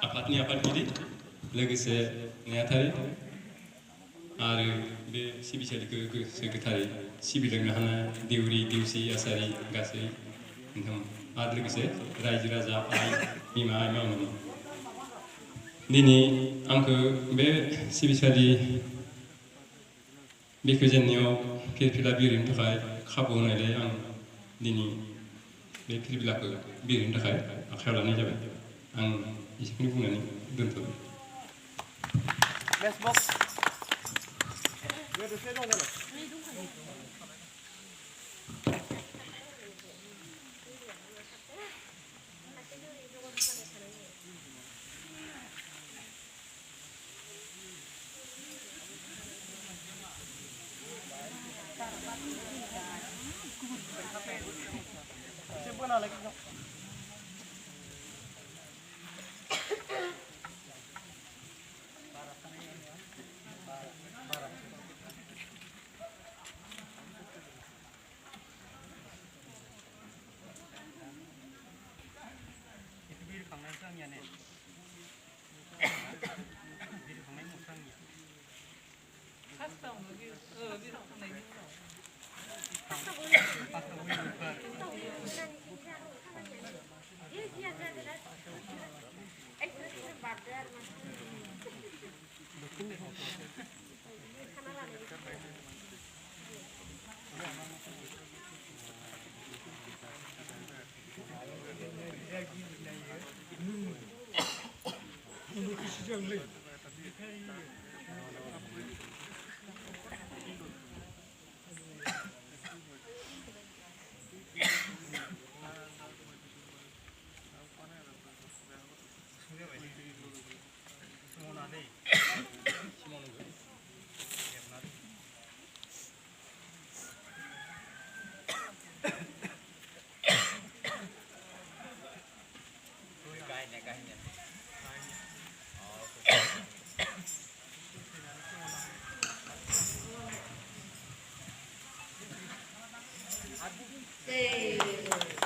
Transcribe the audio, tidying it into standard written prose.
आफादनि आफादगिरि लोगोसे नेहाथारि आरो बे सिबिसालिखौ गोसो गोथारै सिबिलांनो हानाय देउरि देउसि आसारि गासै नोंथां आरो लोगोसे रायजो राजा आइ बिमा आइ माइनाव दिनै आंखौ बे सिबिसालि बेखेवजेननायाव फिरफिला बिरहोनो थाखाय खाबु होनायलाय आं दिनै बे फिरफिलाखौ बिरहोनो थाखाय आखायाव लानाय जाबाय आं एसेखौनो बुंनानै दोनथ'बाय Hey.